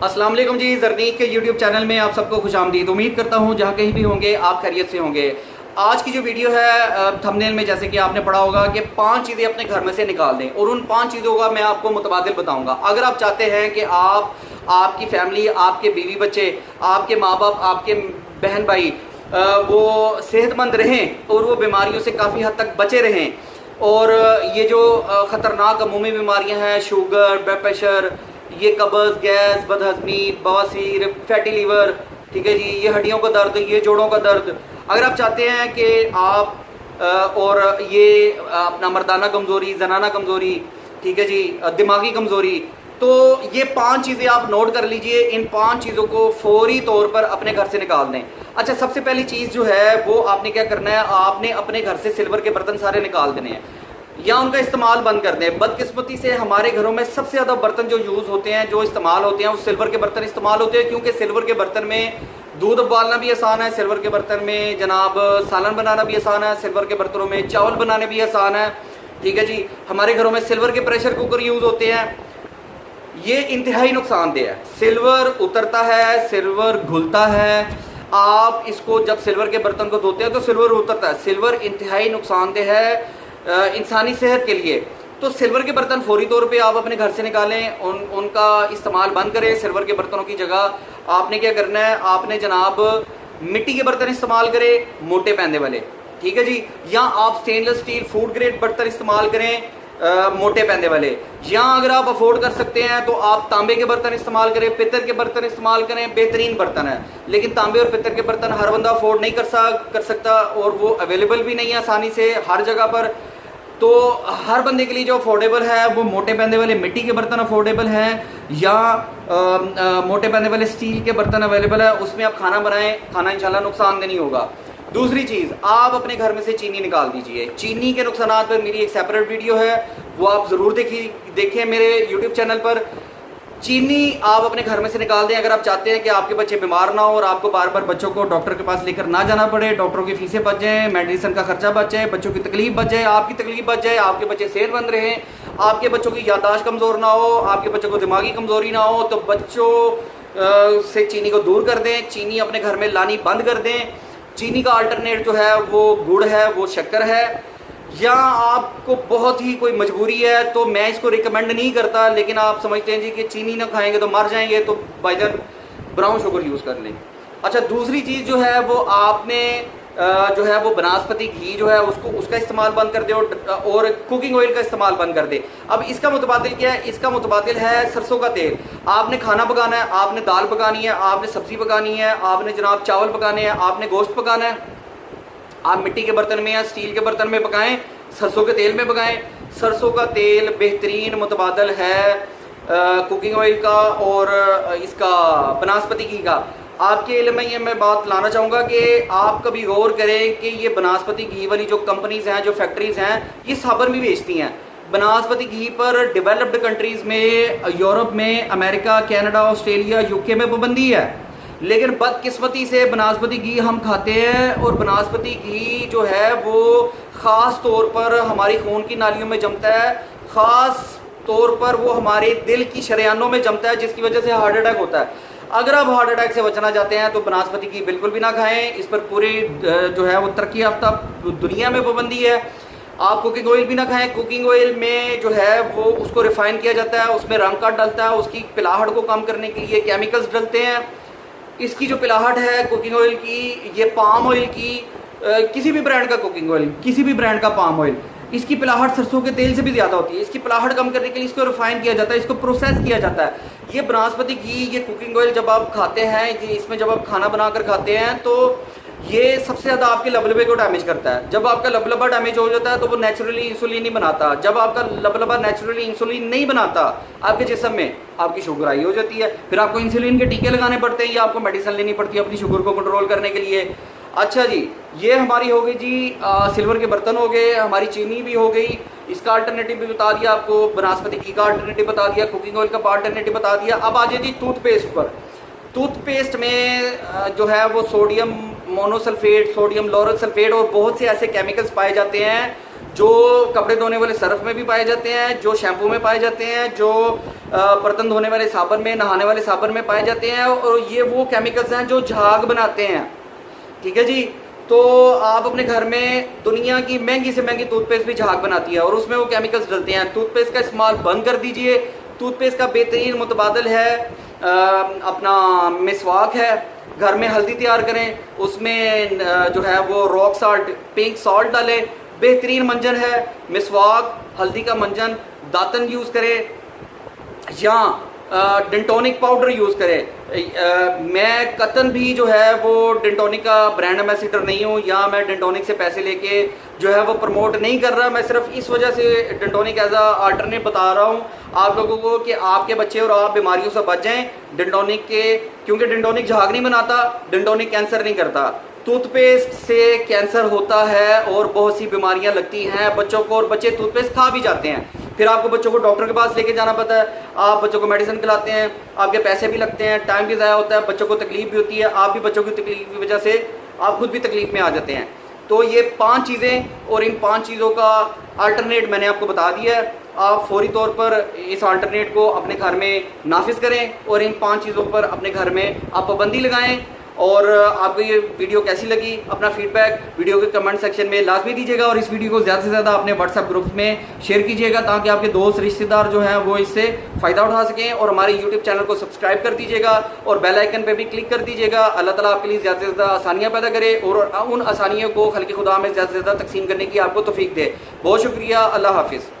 अस्सलाम वालेकुम जी, जरनीक के यूट्यूब चैनल में आप सबको खुशामदीद। उम्मीद करता हूँ जहाँ कहीं भी होंगे आप खैरियत से होंगे। आज की जो वीडियो है थंबनेल में जैसे कि आपने पढ़ा होगा कि 5 चीज़ें अपने घर में से निकाल दें, और उन 5 चीज़ों का मैं आपको मुतबादिल बताऊँगा। अगर आप चाहते हैं कि आपकी फैमिली, आपके बीवी बच्चे, आपके माँ बाप, आपके बहन भाई वो सेहतमंद रहें और वो बीमारियों से काफ़ी हद तक बचे रहें, और ये जो ख़तरनाक अमूमी बीमारियाँ हैं, शुगर, ब्लड प्रेशर, ये कब्ज़, गैस, बदहज़मी, बवासीर, फैटी लीवर, ठीक है जी, ये हड्डियों का दर्द, ये जोड़ों का दर्द, अगर आप चाहते हैं कि आप और ये अपना मर्दाना कमज़ोरी, जनाना कमज़ोरी, ठीक है जी, दिमागी कमज़ोरी, तो ये 5 चीज़ें आप नोट कर लीजिए। इन 5 चीज़ों को फौरी तौर पर अपने घर से निकाल दें। अच्छा, सबसे पहली चीज़ जो है वो आपने क्या करना है, आपने अपने घर से सिल्वर के बर्तन सारे निकाल देने हैं या उनका इस्तेमाल बंद कर दें। बदकिस्मती से हमारे घरों में सबसे ज़्यादा बर्तन जो यूज़ होते हैं, जो इस्तेमाल होते हैं, वो सिल्वर के बर्तन इस्तेमाल होते हैं, क्योंकि सिल्वर के बर्तन में दूध उबालना भी आसान है, सिल्वर के बर्तन में जनाब सालन बनाना भी आसान है, सिल्वर के बर्तनों में चावल बनाने भी आसान है, ठीक है जी। हमारे घरों में सिल्वर के प्रेशर कुकर यूज़ होते हैं। ये इंतहाई नुकसानदेह है। सिल्वर उतरता है, सिल्वर घुलता है। आप इसको जब सिल्वर के बर्तन को धोते हैं तो सिल्वर उतरता है। सिल्वर इंतहाई नुकसानदेह है इंसानी सेहत के लिए। तो सिल्वर के बर्तन फौरी तौर पे आप अपने घर से निकालें, उनका इस्तेमाल बंद करें। सिल्वर के बर्तनों की जगह आपने क्या करना है, आपने जनाब मिट्टी के बर्तन इस्तेमाल करें, मोटे पैंदे वाले, ठीक है जी, या आप स्टेनलेस स्टील फूड ग्रेड बर्तन इस्तेमाल करें, मोटे पैंदे वाले, या अगर आप अफोर्ड कर सकते हैं तो आप तांबे के बर्तन इस्तेमाल करें, पित्तर के बर्तन इस्तेमाल करें। बेहतरीन बर्तन है, लेकिन तांबे और पित्तर के बर्तन हर बंदा अफोर्ड नहीं कर सकता, और वो अवेलेबल भी नहीं है आसानी से हर जगह पर। तो हर बंदे के लिए जो अफोर्डेबल है वो मोटे पैंदे वाले मिट्टी के बर्तन अफोर्डेबल हैं, या मोटे पैंदे वाले स्टील के बर्तन अवेलेबल है। उसमें आप खाना बनाएं, खाना इंशाल्लाह नुकसानदेह नहीं होगा। दूसरी चीज़, आप अपने घर में से चीनी निकाल दीजिए। चीनी के नुकसानात पर मेरी एक सेपरेट वीडियो है, वो आप ज़रूर देखें मेरे यूट्यूब चैनल पर। चीनी आप अपने घर में से निकाल दें अगर आप चाहते हैं कि आपके बच्चे बीमार ना हो और आपको बार बार बच्चों को डॉक्टर के पास लेकर ना जाना पड़े, डॉक्टरों की फीसें बच जाएँ, मेडिसिन का खर्चा बच जाए, बच्चों की तकलीफ बच जाए, आपकी तकलीफ बच जाए, आपके बच्चे सेहतमंद रहें, आपके बच्चों की याददाश्त कमज़ोर ना हो, आपके बच्चों को दिमागी कमज़ोरी ना हो, तो बच्चों से चीनी को दूर कर दें। चीनी अपने घर में लानी बंद कर दें। चीनी का अल्टरनेट जो है वो गुड़ है, वो शक्कर है, या आपको बहुत ही कोई मजबूरी है तो मैं इसको रिकमेंड नहीं करता, लेकिन आप समझते हैं जी कि चीनी ना खाएंगे तो मर जाएंगे, तो भाईजान ब्राउन शुगर यूज़ कर लें। अच्छा, दूसरी चीज़ जो है वो आपने जो है वो बनास्पति घी जो है उसका इस्तेमाल बंद कर दे, और कुकिंग ऑयल का इस्तेमाल बंद कर दे। अब इसका मुतबादिल क्या है? इसका मुतबादिल है सरसों का तेल। आपने खाना पकाना है, आपने दाल पकानी है, आपने सब्ज़ी पकानी है, आपने जनाब चावल पकाने हैं, आपने गोश्त पकाना है, आप मिट्टी के बर्तन में या स्टील के बर्तन में पकाएं, सरसों के तेल में पकाएं। सरसों का तेल बेहतरीन मुतबादल है कुकिंग ऑयल का और इसका बनास्पति घी का। आपके इल्म में ये मैं बात लाना चाहूँगा कि आप कभी गौर करें कि ये बनास्पति घी वाली जो कंपनीज़ हैं, जो फैक्ट्रीज़ हैं, ये साबुन भी बेचती हैं। बनास्पति घी पर डेवलप्ड कंट्रीज़ में, यूरोप में, अमेरिका, कनाडा, ऑस्ट्रेलिया, यूके में पाबंदी है, लेकिन बदकिस्मती से बनास्पति घी हम खाते हैं, और बनास्पति घी जो है वो ख़ास तौर पर हमारी खून की नालियों में जमता है, ख़ास तौर पर वो हमारे दिल की शरेयानों में जमता है, जिसकी वजह से हार्ट अटैक होता है। अगर आप हार्ट अटैक से बचना चाहते हैं तो बनास्पति घी बिल्कुल भी ना खाएं। इस पर पूरी जो है वो तरक्की याफ्ता दुनिया में पाबंदी है। आप कुकिंग ऑयल भी ना खाएं। कुकिंग ऑयल में जो है वो उसको रिफाइन किया जाता है, उसमें रंग काट डलता है, उसकी पिलाहट को कम करने के लिए केमिकल्स डलते हैं। इसकी जो पिलाहट है कुकिंग ऑयल की, ये पाम ऑयल की, किसी भी ब्रांड का कुकिंग ऑयल, किसी भी ब्रांड का पाम ऑयल, इसकी पिलाहट सरसों के तेल से भी ज़्यादा होती है। इसकी पिलाहट कम करने के लिए इसको रिफाइन किया जाता है, इसको प्रोसेस किया जाता है। ये बनास्पति घी, ये कुकिंग ऑयल जब आप खाते हैं, इसमें जब आप खाना बनाकर खाते हैं तो ये सबसे ज़्यादा आपके लबलबे को डैमेज करता है। जब आपका लबलबा डैमेज हो जाता है तो वो नेचुरली इंसुलिन नहीं बनाता। जब आपका लबलबा नेचुरली इंसुलिन नहीं बनाता आपके जिस्म में, आपकी शुगर हाई हो जाती है, फिर आपको इंसुलिन के टीके लगाने पड़ते हैं या आपको मेडिसिन लेनी पड़ती है अपनी शुगर को कंट्रोल करने के लिए। अच्छा जी, ये हमारी हो गई जी सिल्वर के बर्तन हो गए, हमारी चीनी भी हो गई, इसका अल्टरनेटिव भी बता दिया आपको, बनास्पति घी का अल्टरनेटिव बता दिया, कुकिंग ऑयल का अल्टरनेटिव बता दिया। अब आ जाए जी टूथपेस्ट पर। टूथपेस्ट में जो है वो sodium monosulphate, sodium lauryl sulphate और बहुत से ऐसे केमिकल्स पाए जाते हैं जो कपड़े धोने वाले सर्फ में भी पाए जाते हैं, जो शैम्पू में पाए जाते हैं, जो बर्तन धोने वाले साबुन में, नहाने वाले साबुन में पाए जाते हैं और ये वो केमिकल्स हैं जो झाग बनाते हैं। ठीक है जी। तो आप अपने घर में दुनिया की महंगी से महंगी टूथपेस्ट भी झाग बनाती है और उसमें वो केमिकल्स डलते हैं। टूथपेस्ट का इस्तेमाल बंद कर दीजिए। टूथपेस्ट का बेहतरीन मुतबादल है अपना मिसवाक है। घर में हल्दी तैयार करें, उसमें जो है वो रॉक साल्ट, पिंक सॉल्ट डालें, बेहतरीन मंजन है। मिसवाक, हल्दी का मंजन, दातन यूज़ करें या डेंटोनिक पाउडर यूज़ करें। मैं कतन भी जो है वो डेंटोनिक का ब्रांड एम्बेसडर नहीं हूँ या मैं डेंटोनिक से पैसे लेके जो है वो प्रमोट नहीं कर रहा। मैं सिर्फ इस वजह से डेंटोनिक एज अ अल्टरनेट बता रहा हूँ आप लोगों को कि आपके बच्चे और आप बीमारियों से बच जाएं डेंटोनिक के, क्योंकि डेंटोनिक झाग नहीं बनाता, डेंटोनिक कैंसर नहीं करता। टूथपेस्ट से कैंसर होता है और बहुत सी बीमारियां लगती हैं बच्चों को, और बच्चे टूथपेस्ट खा भी जाते हैं। फिर आपको बच्चों को डॉक्टर के पास लेके जाना पड़ता है, आप बच्चों को मेडिसिन खिलाते हैं, आपके पैसे भी लगते हैं, टाइम भी ज़ाया होता है, बच्चों को तकलीफ भी होती है, आप भी बच्चों की तकलीफ की वजह से आप खुद भी तकलीफ में आ जाते हैं। तो ये 5 चीज़ें और इन 5 चीज़ों का अल्टरनेट मैंने आपको बता दिया है। आप फौरी तौर पर इस अल्टरनेट को अपने घर में नाफिज करें और इन 5 चीज़ों पर अपने घर में आप पाबंदी लगाएं। और आपको ये वीडियो कैसी लगी, अपना फीडबैक वीडियो के कमेंट सेक्शन में लाजमी दीजिएगा और इस वीडियो को ज़्यादा से ज़्यादा अपने व्हाट्सएप ग्रुप में शेयर कीजिएगा ताकि आपके दोस्त रिश्तेदार जो हैं वो इससे फ़ायदा उठा सकें। और हमारे यूट्यूब चैनल को सब्सक्राइब कर दीजिएगा और बेल आइकन पे भी क्लिक कर दीजिएगा। अल्लाह ताला आपके लिए ज़्यादा से ज़्यादा आसानियाँ पैदा करे और उन आसानियों को खल्क़ खुदा में ज़्यादा से ज़्यादा तकसीम करने की आपको तौफीक दे। बहुत शुक्रिया। अल्लाह हाफिज़।